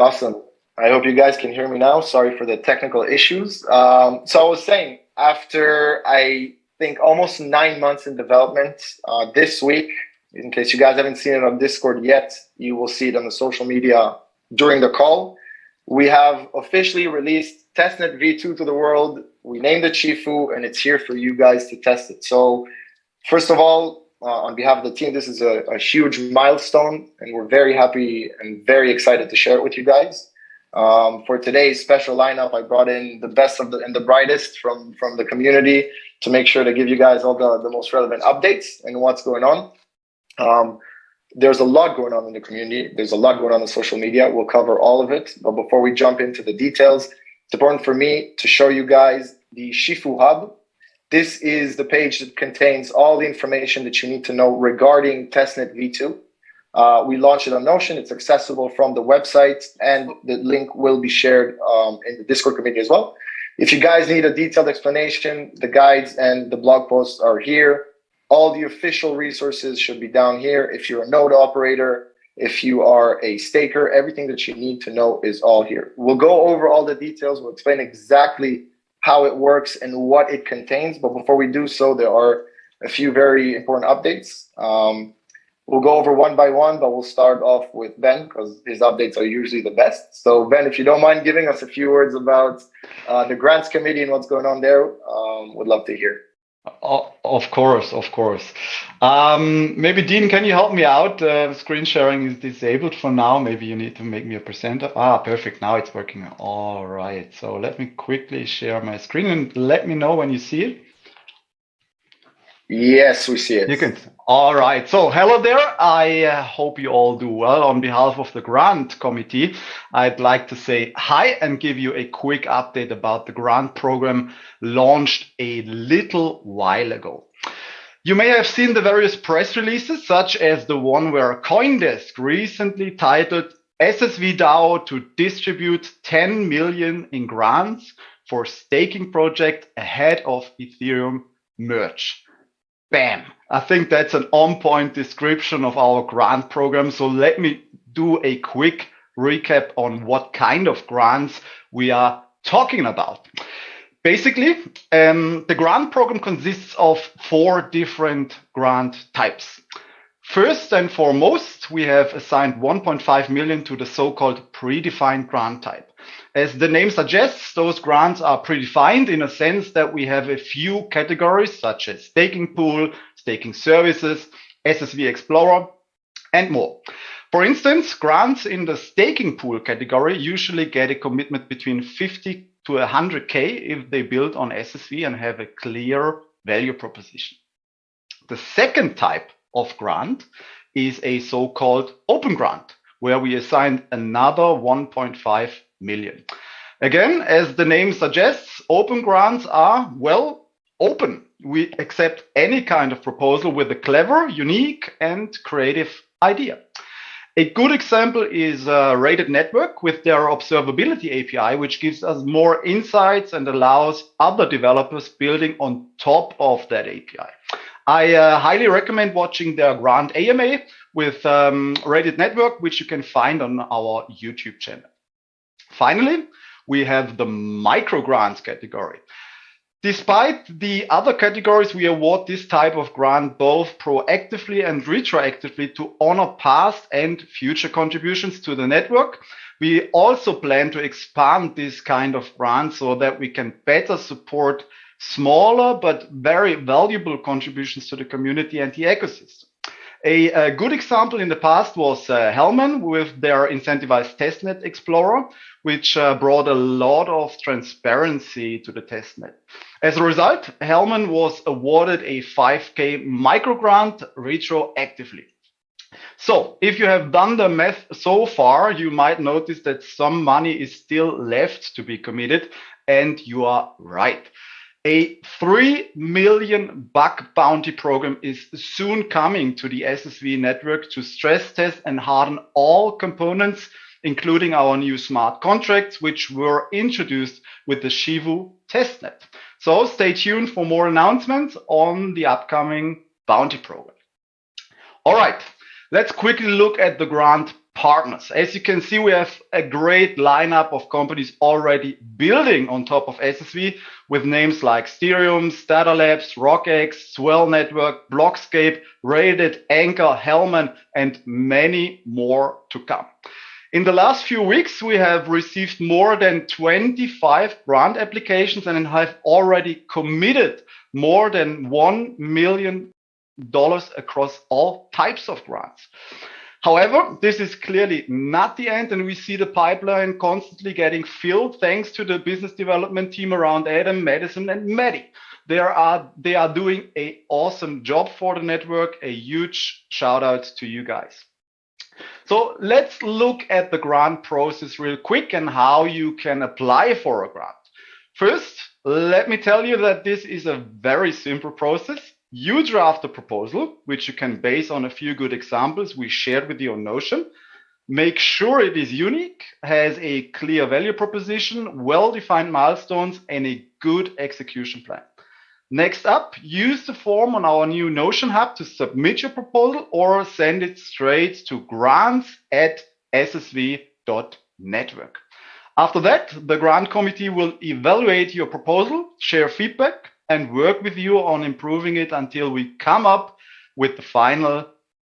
Awesome. I hope you guys can hear me now. Sorry for the technical issues. So I was saying, after I think almost 9 months in development, this week, in case you guys haven't seen it on Discord yet, you will see it on the social media during the call. We have officially released Testnet V2 to the world. We named it Shifu, and it's here for you guys to test it. So first of all, on behalf of the team, this is a huge milestone, and we're very happy and very excited to share it with you guys. For today's special lineup, I brought in the best of and the brightest from the community to make sure to give you guys all the most relevant updates and what's going on. There's a lot going on in the community. There's a lot going on social media. We'll cover all of it. But before we jump into the details, it's important for me to show you guys the Shifu Hub. This is the page that contains all the information that you need to know regarding Testnet V2. We launched it on Notion. It's accessible from the website, and the link will be shared in the Discord community as well. If you guys need a detailed explanation, the guides and the blog posts are here. All the official resources should be down here. If you're a node operator, if you are a staker, everything that you need to know is all here. We'll go over all the details. We'll explain exactly how it works and what it contains. But before we do so, there are a few very important updates. We'll go over one by one, but we'll start off with Ben because his updates are usually the best. So Ben, if you don't mind giving us a few words about the grants committee and what's going on there, would love to hear. Of course. Maybe Dean, can you help me out? Screen sharing is disabled for now. Maybe you need to make me a presenter. Perfect. Now it's working. All right. So let me quickly share my screen and let me know when you see it. Yes, we see it. You can. All right. So hello there. I hope you all do well. On behalf of the grant committee, I'd like to say hi and give you a quick update about the grant program launched a little while ago. You may have seen the various press releases, such as the one where CoinDesk recently titled SSV DAO to distribute 10 million in grants for staking project ahead of Ethereum merge. Bam! I think that's an on-point description of our grant program. So let me do a quick recap on what kind of grants we are talking about. Basically, the grant program consists of 4 different grant types. First and foremost, we have assigned 1.5 million to the so-called predefined grant type. As the name suggests, those grants are predefined in a sense that we have a few categories such as staking pool, staking services, SSV Explorer, and more. For instance, grants in the staking pool category usually get a commitment between 50 to 100K if they build on SSV and have a clear value proposition. The second type of grant is a so-called open grant, where we assigned another 1.5 million. Again, as the name suggests, open grants are, well, open. We accept any kind of proposal with a clever, unique, and creative idea. A good example is Rated Network with their observability API, which gives us more insights and allows other developers building on top of that API. I highly recommend watching their grant AMA with Rated Network, which you can find on our YouTube channel. Finally, we have the micro grants category. Despite the other categories, we award this type of grant both proactively and retroactively to honor past and future contributions to the network. We also plan to expand this kind of grant so that we can better support smaller but very valuable contributions to the community and the ecosystem. A good example in the past was Hellman with their incentivized Testnet Explorer, which brought a lot of transparency to the testnet. As a result, Hellman was awarded a 5K micro grant retroactively. So if you have done the math so far, you might notice that some money is still left to be committed, and you are right. A 3 million bug bounty program is soon coming to the SSV network to stress test and harden all components, including our new smart contracts, which were introduced with the Shifu testnet. So stay tuned for more announcements on the upcoming bounty program. All right, let's quickly look at the grant partners. As you can see, we have a great lineup of companies already building on top of SSV with names like Ethereum, Stata Labs, RockX, Swell Network, Blockscape, Rated, Anchor, Hellman, and many more to come. In the last few weeks, we have received more than 25 grant applications and have already committed more than $1 million across all types of grants. However, this is clearly not the end, and we see the pipeline constantly getting filled thanks to the business development team around Adam, Madison, and Maddie. They are doing an awesome job for the network. A huge shout out to you guys. So let's look at the grant process real quick and how you can apply for a grant. First, let me tell you that this is a very simple process. You draft a proposal, which you can base on a few good examples we shared with you on Notion. Make sure it is unique, has a clear value proposition, well-defined milestones, and a good execution plan. Next up, use the form on our new Notion Hub to submit your proposal or send it straight to grants@ssv.network. After that, the grant committee will evaluate your proposal, share feedback, and work with you on improving it until we come up with the final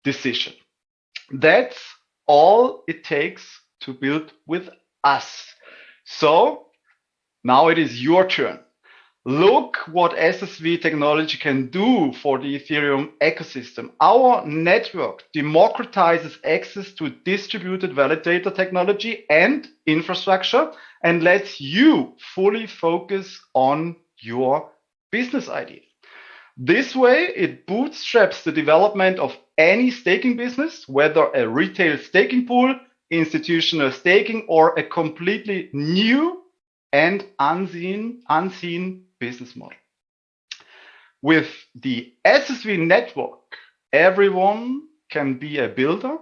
decision. That's all it takes to build with us. So now it is your turn. Look what SSV technology can do for the Ethereum ecosystem. Our network democratizes access to distributed validator technology and infrastructure and lets you fully focus on your business idea. This way, it bootstraps the development of any staking business, whether a retail staking pool, institutional staking, or a completely new and unseen business model. With the SSV network, everyone can be a builder,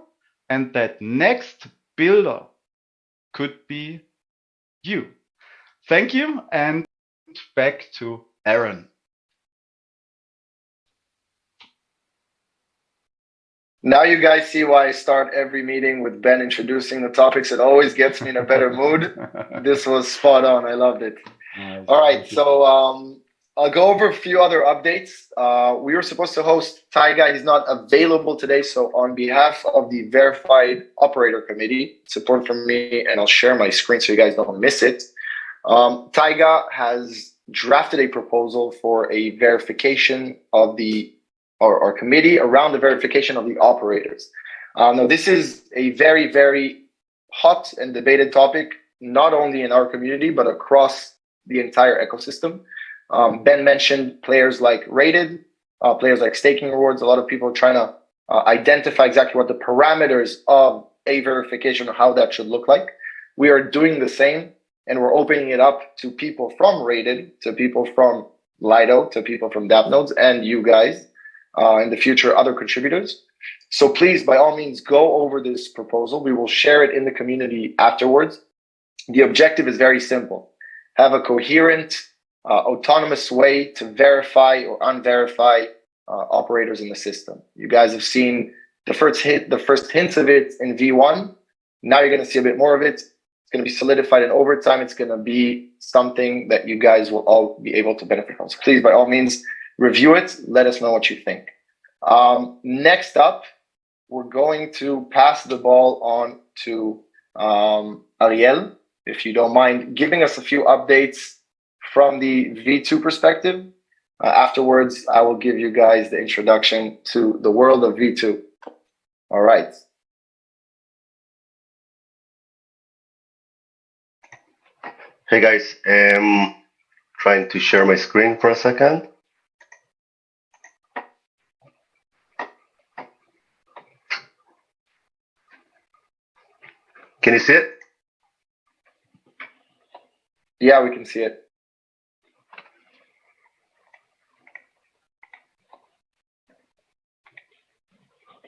and that next builder could be you. Thank you, and back to Aaron. Now you guys see why I start every meeting with Ben introducing the topics. It always gets me in a better mood. This was spot on. I loved it. Nice. All right, so I'll go over a few other updates. We were supposed to host Tyga. He's not available today, so on behalf of the Verified Operator Committee, support from me, and I'll share my screen so you guys don't miss it. Tyga has drafted a proposal for a verification of our committee around the verification of the operators. Now, this is a very, very hot and debated topic, not only in our community, but across the entire ecosystem. Ben mentioned players like Rated, players like Staking Rewards. A lot of people are trying to identify exactly what the parameters of a verification or how that should look like. We are doing the same, and we're opening it up to people from Rated, to people from Lido, to people from dApp nodes, and you guys. In the future, other contributors. So please, by all means, go over this proposal. We will share it in the community afterwards. The objective is very simple. Have a coherent, autonomous way to verify or unverify operators in the system. You guys have seen the first hints of it in V1. Now you're going to see a bit more of it. It's going to be solidified, and over time, it's going to be something that you guys will all be able to benefit from. So please, by all means, review it. Let us know what you think. Next up, we're going to pass the ball on to Ariel, if you don't mind giving us a few updates from the V2 perspective. Afterwards, I will give you guys the introduction to the world of V2. All right. Hey guys, trying to share my screen for a second. Can you see it? Yeah, we can see it.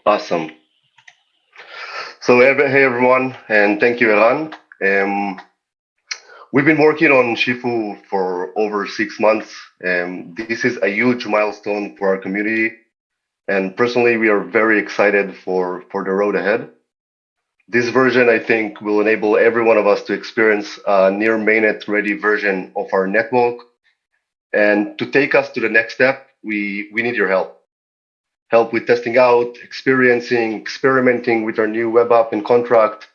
Awesome. So hey everyone, and thank you, Eran. We've been working on Shifu for over 6 months. This is a huge milestone for our community, and personally, we are very excited for the road ahead. This version, I think, will enable every one of us to experience a near mainnet ready version of our network. And to take us to the next step, we need your help. Help with testing out, experimenting with our new web app and contract.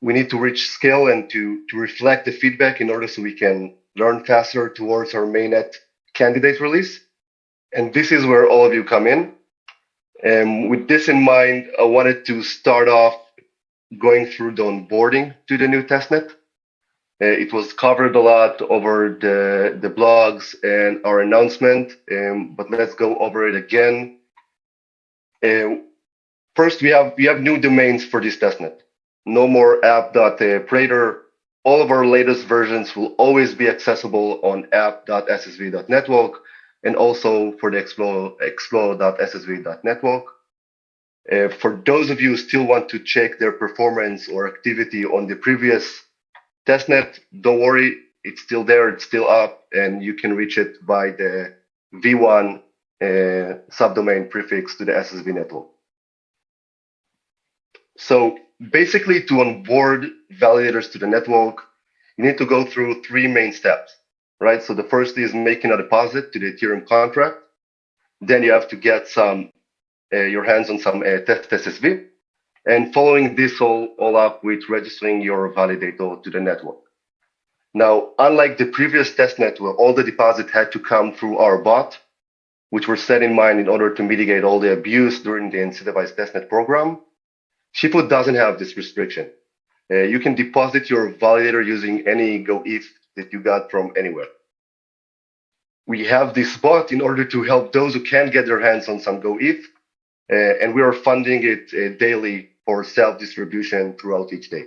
We need to reach scale and to reflect the feedback in order so we can learn faster towards our mainnet candidate release. And this is where all of you come in. And with this in mind, I wanted to start off going through the onboarding to the new testnet. It was covered a lot over the blogs and our announcement, but let's go over it again. First, we have new domains for this testnet. No more app.prater. All of our latest versions will always be accessible on app.ssv.network and also for the explore.ssv.network. For those of you who still want to check their performance or activity on the previous testnet, don't worry, it's still there, it's still up, and you can reach it by the v1 subdomain prefix to the SSV network. So basically, to onboard validators to the network, you need to go through three main steps, right? So the first is making a deposit to the Ethereum contract. Then you have to get your hands on some test SSV, and following this all up with registering your validator to the network. Now, unlike the previous testnet where all the deposit had to come through our bot, which were set in mind in order to mitigate all the abuse during the incentivized testnet program, Shifu doesn't have this restriction. You can deposit your validator using any GoETH that you got from anywhere. We have this bot in order to help those who can't get their hands on some GoETH, and we are funding it daily for self-distribution throughout each day.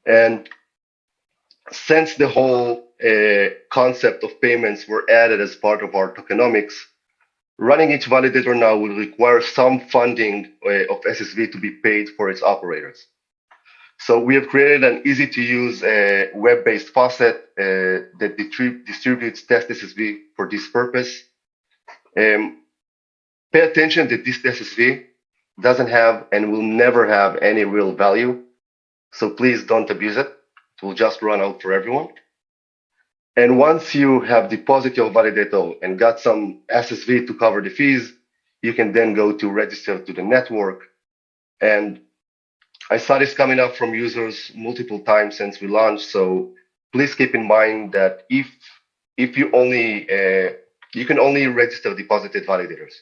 And since the whole concept of payments were added as part of our tokenomics, running each validator now will require some funding of SSV to be paid for its operators. So we have created an easy-to-use web-based faucet that distributes test SSV for this purpose. Pay attention that this SSV doesn't have and will never have any real value. So please don't abuse it. It will just run out for everyone. And once you have deposited your validator and got some SSV to cover the fees, you can then go to register to the network. And I saw this coming up from users multiple times since we launched. So please keep in mind that if you can only register deposited validators.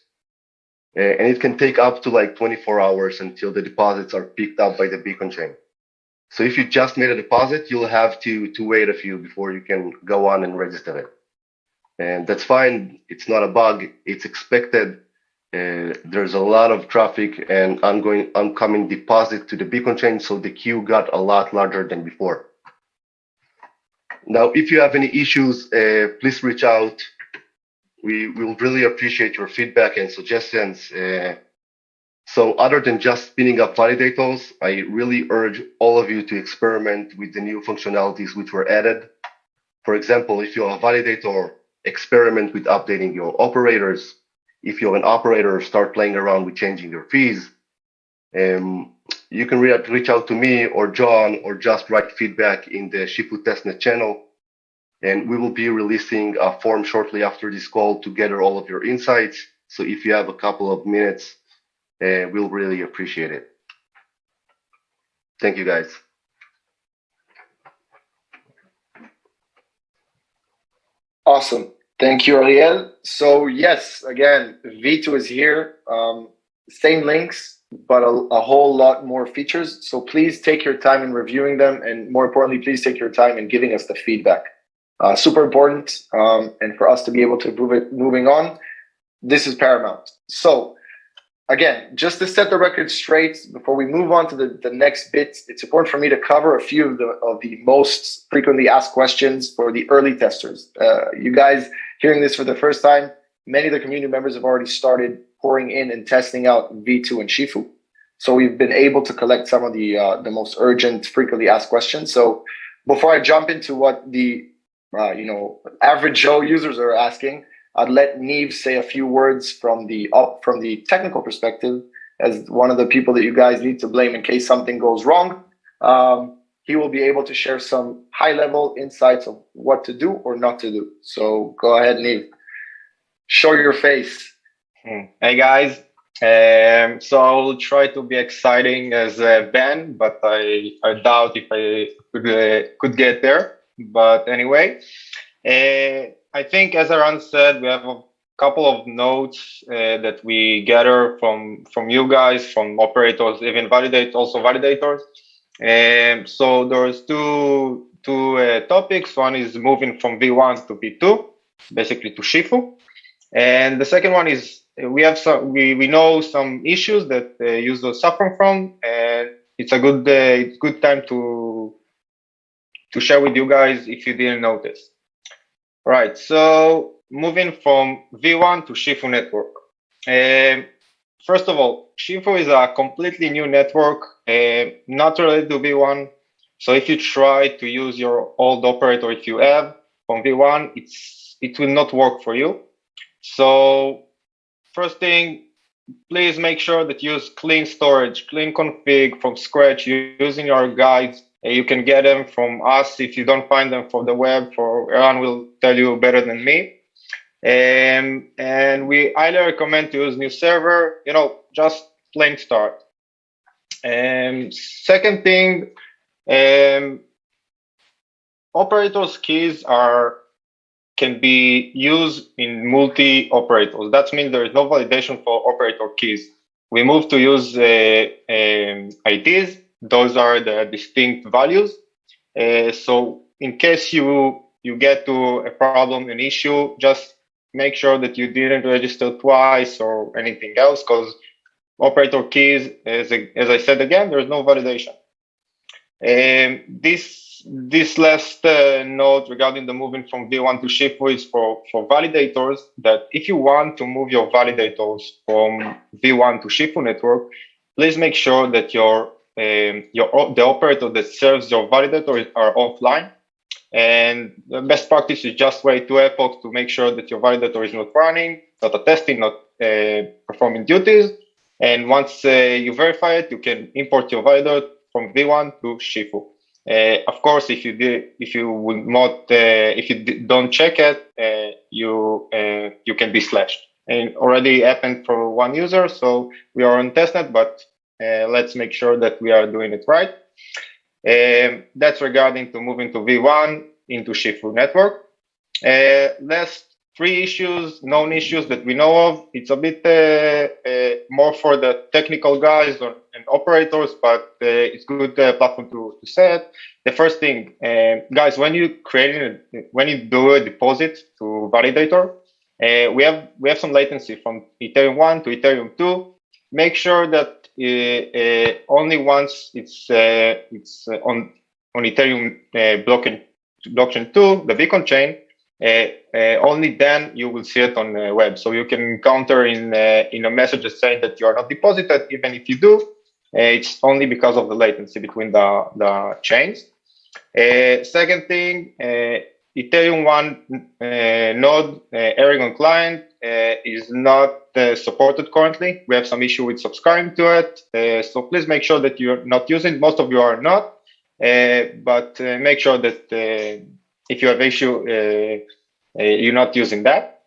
And it can take up to like 24 hours until the deposits are picked up by the beacon chain. So if you just made a deposit, you'll have to wait a few before you can go on and register it. And that's fine. It's not a bug. It's expected. There's a lot of traffic and oncoming deposit to the beacon chain, so the queue got a lot larger than before. Now, if you have any issues, please reach out. We will really appreciate your feedback and suggestions. So other than just spinning up validators, I really urge all of you to experiment with the new functionalities which were added. For example, if you're a validator, experiment with updating your operators. If you're an operator, start playing around with changing your fees. You can reach out to me or John or just write feedback in the Shifu Testnet channel. And we will be releasing a form shortly after this call to gather all of your insights. So if you have a couple of minutes, we'll really appreciate it. Thank you, guys. Awesome. Thank you, Ariel. So yes, again, V2 is here. Same links, but a whole lot more features. So please take your time in reviewing them. And more importantly, please take your time in giving us the feedback. Super important. And for us to be able to improve it moving on, this is paramount. So again, just to set the record straight, before we move on to the next bit, it's important for me to cover a few of the most frequently asked questions for the early testers. You guys hearing this for the first time, many of the community members have already started pouring in and testing out V2 and Shifu. So we've been able to collect some of the most urgent, frequently asked questions. So before I jump into what the average Joe users are asking, I'd let Neve say a few words from the technical perspective, as one of the people that you guys need to blame in case something goes wrong. He will be able to share some high-level insights of what to do or not to do. So go ahead, Niv. Show your face. Hey guys. So I'll try to be exciting as Ben, but I doubt if I could get there. But anyway, I think as Aran said, we have a couple of notes that we gather from you guys, from operators, even validators. So there's two topics. One is moving from V1 to V2, basically to Shifu, and the second one is we know some issues that users suffer from, and it's a good time to share with you guys if you didn't notice. Right. So moving from V1 to Shifu network. First of all, Shifu is a completely new network, not related to V1. So if you try to use your old operator, if you have from V1, it will not work for you. So first thing, please make sure that you use clean storage, clean config from scratch using our guides. You can get them from us if you don't find them from the web. Eran will tell you better than me. And we highly recommend to use new server, just plain start. Second thing, operators keys can be used in multi-operators. That means there is no validation for operator keys. We move to use IDs. Those are the distinct values. So in case you get to a problem, an issue, just make sure that you didn't register twice or anything else, because operator keys, as I said again, there's no validation. This last note regarding the moving from V1 to Shifu is for validators, that if you want to move your validators from V1 to Shifu network, please make sure that the operator that serves your validator are offline. And the best practice is just wait 2 epochs to make sure that your validator is not running, not attesting, not performing duties. And once you verify it, you can import your validator from V1 to Shifu. Of course, if you don't check it, you can be slashed. And already happened for one user, so we are on testnet, but let's make sure that we are doing it right. That's regarding to moving to V1 into Shifu network. Last 3 issues, known issues that we know of. It's a bit more for the technical guys and operators, but it's good platform to say it. The first thing, guys, when you do a deposit to validator, we have some latency from Ethereum 1 to Ethereum 2. Make sure that only once it's on Ethereum blockchain 2, the beacon chain, only then you will see it on the web. So you can encounter in a message saying that you are not deposited. Even if you do, it's only because of the latency between the chains. Second thing, Ethereum 1 node Aragon client is not supported currently. We have some issue with subscribing to it. So please make sure that you're not using it. Most of you are not, but make sure that if you have issue, you're not using that.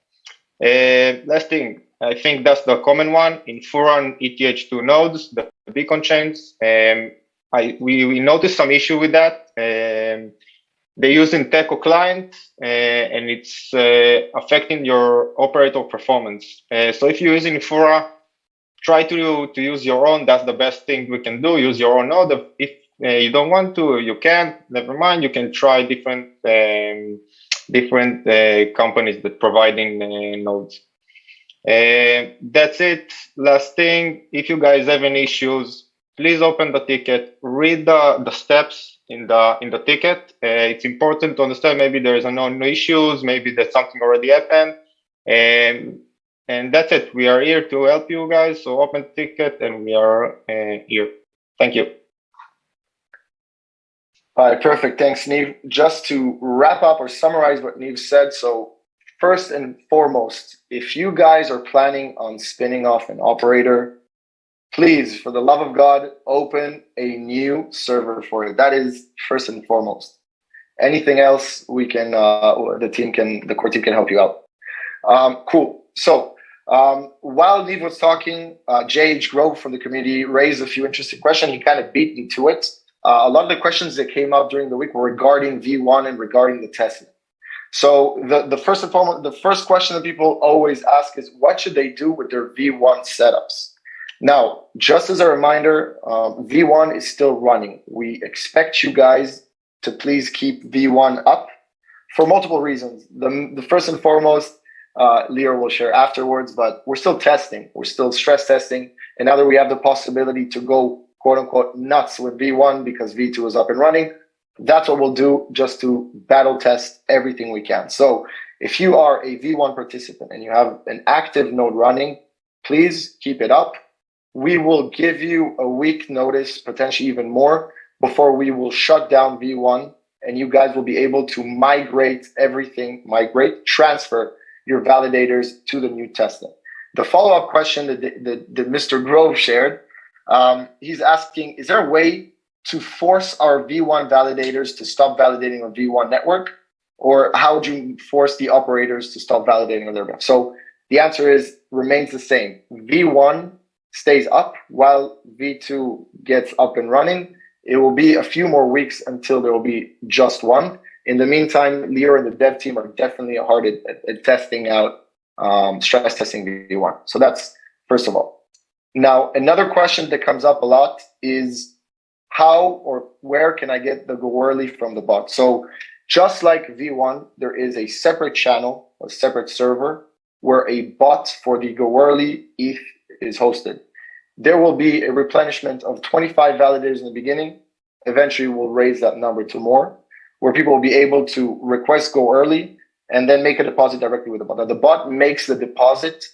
Last thing, I think that's the common one in Furan ETH2 nodes, the beacon chains. We noticed some issue with that. They're using Teco client, and it's affecting your operator performance. So if you're using Fura, try to use your own. That's the best thing we can do. Use your own node. If you don't want to, you can't. Never mind. You can try different companies that providing nodes. That's it. Last thing, if you guys have any issues, please open the ticket. Read the steps in the ticket. It's important to understand maybe there is no issues, maybe that something already happened, and that's it. We are here to help you guys. So open the ticket, and we are here. Thank you. All right, perfect. Thanks, Niv. Just to wrap up or summarize what Niv said. So first and foremost, if you guys are planning on spinning off an operator, please, for the love of God, open a new server for it. That is first and foremost. Anything else, we can, the core team can help you out. Cool. So while Niv was talking, JH Grove from the community raised a few interesting questions. He kind of beat me to it. A lot of the questions that came up during the week were regarding V1 and regarding the testnet. So the first and foremost, the first question that people always ask is, what should they do with their V1 setups? Now, just as a reminder, V1 is still running. We expect you guys to please keep V1 up for multiple reasons. The first and foremost, Lear will share afterwards, but we're still testing. We're still stress testing. And now that we have the possibility to go, quote unquote, nuts with V1 because V2 is up and running, that's what we'll do, just to battle test everything we can. So if you are a V1 participant and you have an active node running, please keep it up. We will give you a week notice, potentially even more, before we will shut down V1, and you guys will be able to migrate everything, transfer your validators to the new testnet. The follow-up question that Mr. Grove shared, he's asking, is there a way to force our V1 validators to stop validating on V1 network? Or how would you force the operators to stop validating on their network? So the answer remains the same. V1 stays up while V2 gets up and running. It will be a few more weeks until there will be just one. In the meantime, Lear and the dev team are definitely hard at testing out, stress testing V1. So that's first of all. Now, another question that comes up a lot is how or where can I get the go early from the bot? So just like V1, there is a separate channel, a separate server where a bot for the go early ETH is hosted. There will be a replenishment of 25 validators in the beginning. Eventually, we'll raise that number to more, where people will be able to request go early and then make a deposit directly with the bot. Now, the bot makes the deposit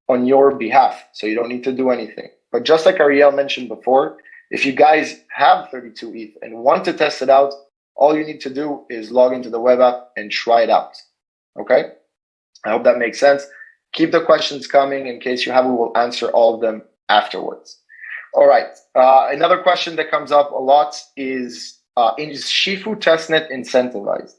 on your behalf, so you don't need to do anything. But just like Ariel mentioned before, if you guys have 32 ETH and want to test it out, all you need to do is log into the web app and try it out. Okay? I hope that makes sense. Keep the questions coming. In case you have, we will answer all of them afterwards. All right. Another question that comes up a lot is Shifu testnet incentivized?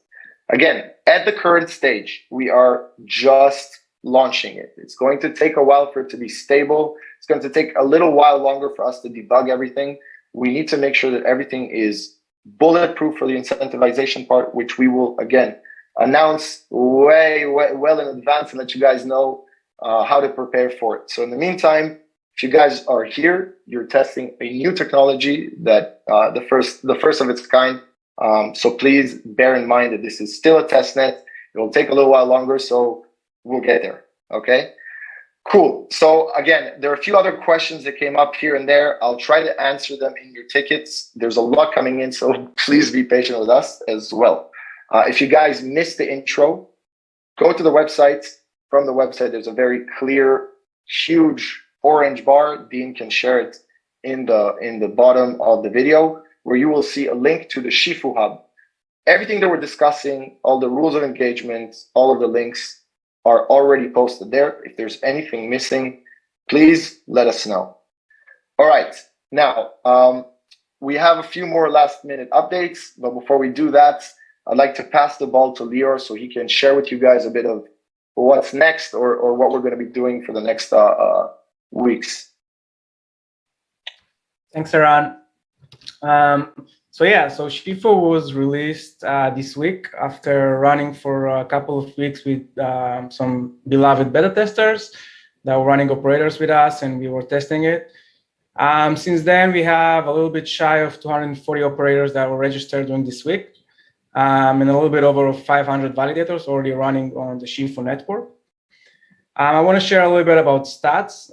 Again, at the current stage, we are just launching it. It's going to take a while for it to be stable. It's going to take a little while longer for us to debug everything. We need to make sure that everything is bulletproof for the incentivization part, which we will, again, announce way well in advance and let you guys know how to prepare for it. So in the meantime, if you guys are here, you're testing a new technology that the first of its kind. So please bear in mind that this is still a testnet. It will take a little while longer, so we'll get there. Okay, cool. So again, there are a few other questions that came up here and there. I'll try to answer them in your tickets. There's a lot coming in, so please be patient with us as well. If you guys missed the intro, go to the website. From the website, there's a very clear, huge orange bar. Dean can share it in the bottom of the video, where you will see a link to the Shifu Hub. Everything that we're discussing, all the rules of engagement, all of the links are already posted there. If there's anything missing, please let us know. All right, now we have a few more last minute updates, but before we do that, I'd like to pass the ball to Lior so he can share with you guys a bit of what's next or what we're going to be doing for the next weeks. Thanks, Eran. So Shifu was released this week after running for a couple of weeks with some beloved beta testers that were running operators with us, and we were testing it. Since then, we have a little bit shy of 240 operators that were registered during this week, and a little bit over 500 validators already running on the Shifu network. I want to share a little bit about stats.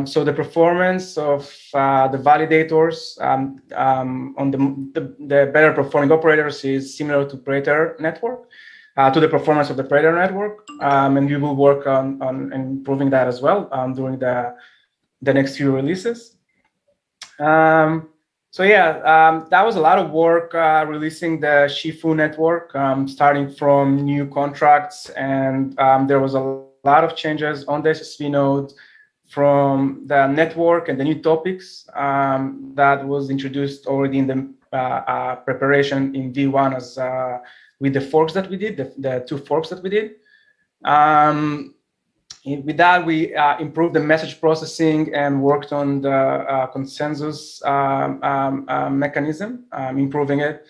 So the performance of the validators on the better performing operators is similar to Praetor network, to the performance of the Praetor network. And we will work on improving that as well during the next few releases. That was a lot of work releasing the Shifu network, starting from new contracts, and there was a lot of changes on the SSV node from the network and the new topics that was introduced already in the preparation in V1 as with the forks that we did, the 2 forks that we did. With that, we improved the message processing and worked on the consensus mechanism, improving it.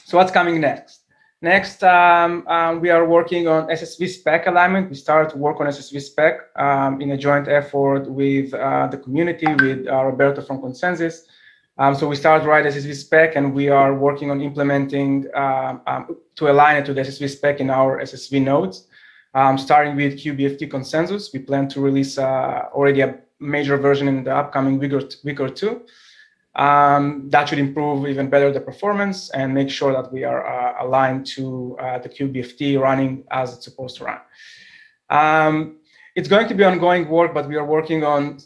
So what's coming next? Next, we are working on SSV spec alignment. We started to work on SSV spec in a joint effort with the community, with Roberto from Consensus. So we started to write SSV spec, and we are working on implementing to align it to the SSV spec in our SSV nodes. Starting with QBFT consensus, we plan to release already a major version in the upcoming week or two. That should improve even better the performance and make sure that we are aligned to the QBFT running as it's supposed to run. It's going to be ongoing work, but we are working on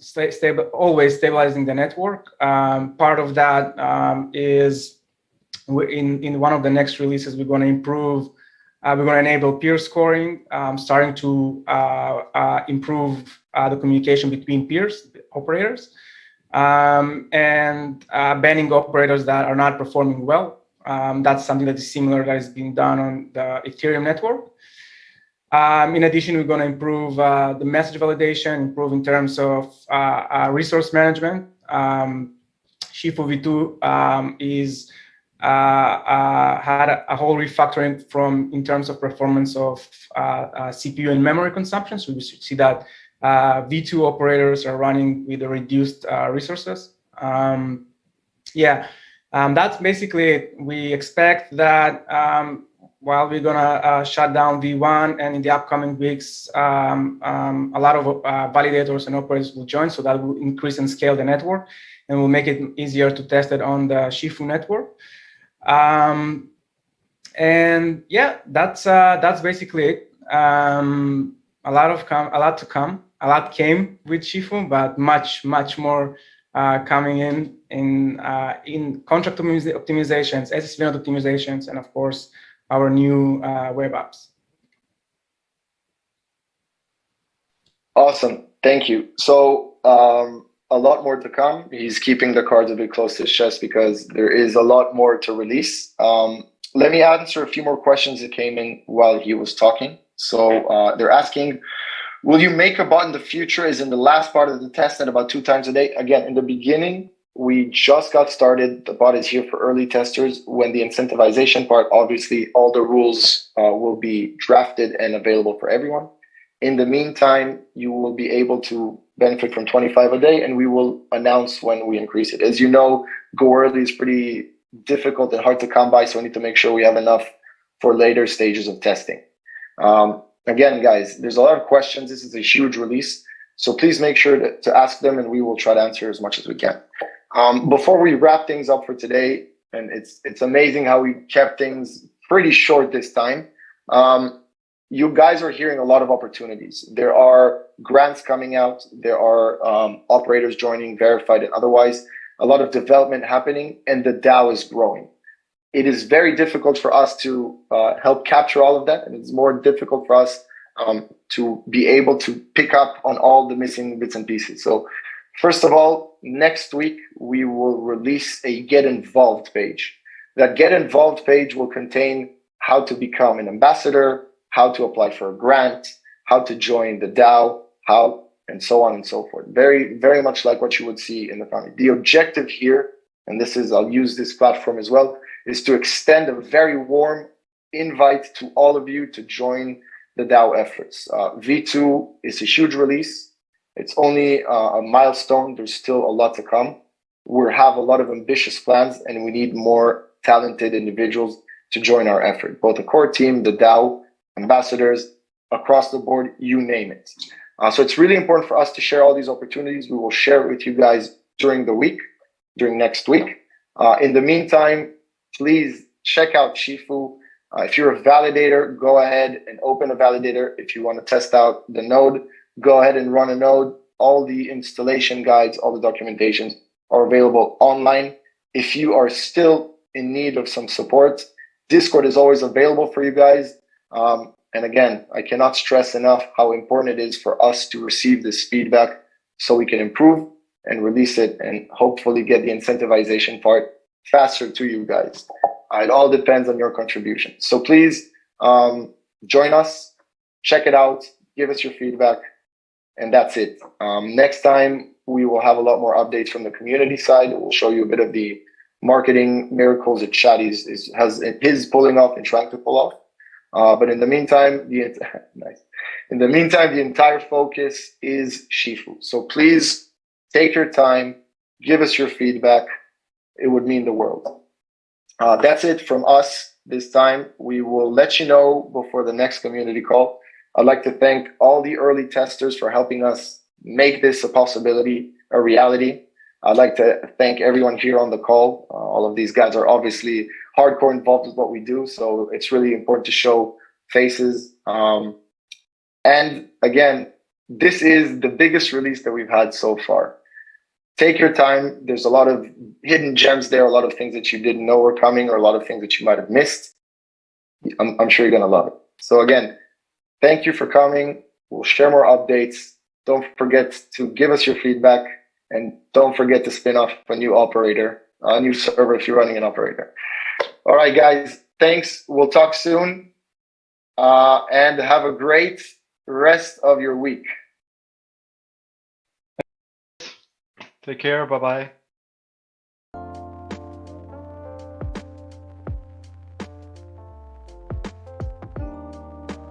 always stabilizing the network. Part of that is in one of the next releases, we're going to improve. We're going to enable peer scoring, starting to improve the communication between peers, operators, and banning operators that are not performing well. That's something that is similar that is being done on the Ethereum network. In addition, we're going to improve the message validation, improve in terms of resource management. Shifu V2 is had a whole refactoring in terms of performance of CPU and memory consumption. So we should see that V2 operators are running with the reduced resources. That's basically it. We expect that while we're gonna shut down V1, and in the upcoming weeks, a lot of validators and operators will join, so that will increase and scale the network, and will make it easier to test it on the Shifu network. And yeah, that's basically it. A lot to come. A lot came with Shifu, but much more coming in contract optimizations, SSV node optimizations, and of course our new web apps. Awesome, thank you. So a lot more to come. He's keeping the cards a bit close to his chest because there is a lot more to release. Let me answer a few more questions that came in while he was talking. So they're asking, will you make a bot in the future? Is in the last part of the testnet about 2 times a day? Again, in the beginning, we just got started. The bot is here for early testers. When the incentivization part, obviously all the rules will be drafted and available for everyone. In the meantime, you will be able to benefit from 25 a day, and we will announce when we increase it. As you know, go early is pretty difficult and hard to come by, so we need to make sure we have enough for later stages of testing. Again, guys, there's a lot of questions. This is a huge release, so please make sure to ask them, and we will try to answer as much as we can. Before we wrap things up for today, and it's amazing how we kept things pretty short this time. You guys are hearing a lot of opportunities. There are grants coming out. There are operators joining, verified and otherwise. A lot of development happening, and the DAO is growing. It is very difficult for us to help capture all of that, and it's more difficult for us to be able to pick up on all the missing bits and pieces. So first of all, next week, we will release a Get Involved page. That Get Involved page will contain how to become an ambassador, how to apply for a grant, how to join the DAO, how, and so on and so forth. Very, very much like what you would see in the family. The objective here, and this is, I'll use this platform as well, is to extend a very warm invite to all of you to join the DAO efforts. V2 is a huge release. It's only a milestone. There's still a lot to come. We have a lot of ambitious plans, and we need more talented individuals to join our effort, both the core team, the DAO, ambassadors, across the board, you name it. So it's really important for us to share all these opportunities. We will share it with you guys during the week, during next week. In the meantime, please check out Shifu. If you're a validator, go ahead and open a validator. If you want to test out the node, go ahead and run a node. All the installation guides, all the documentations are available online. If you are still in need of some support, Discord is always available for you guys. And again, I cannot stress enough how important it is for us to receive this feedback so we can improve and release it and hopefully get the incentivization part faster to you guys. It all depends on your contribution. So please join us, check it out, give us your feedback, and that's it. Next time, we will have a lot more updates from the community side. We'll show you a bit of the marketing miracles that Shadi is pulling off and trying to pull off. But in the meantime, the entire focus is Shifu. So please take your time, give us your feedback. It would mean the world. That's it from us this time. We will let you know before the next community call. I'd like to thank all the early testers for helping us make this a possibility, a reality. I'd like to thank everyone here on the call. All of these guys are obviously hardcore involved with what we do, so it's really important to show faces. And again, this is the biggest release that we've had so far. Take your time. There's a lot of hidden gems there, a lot of things that you didn't know were coming, or a lot of things that you might have missed. I'm sure you're going to love it. So again, thank you for coming. We'll share more updates. Don't forget to give us your feedback, and don't forget to spin off a new operator, a new server if you're running an operator. All right, guys, thanks. We'll talk soon, and have a great rest of your week. Take care. Bye-bye.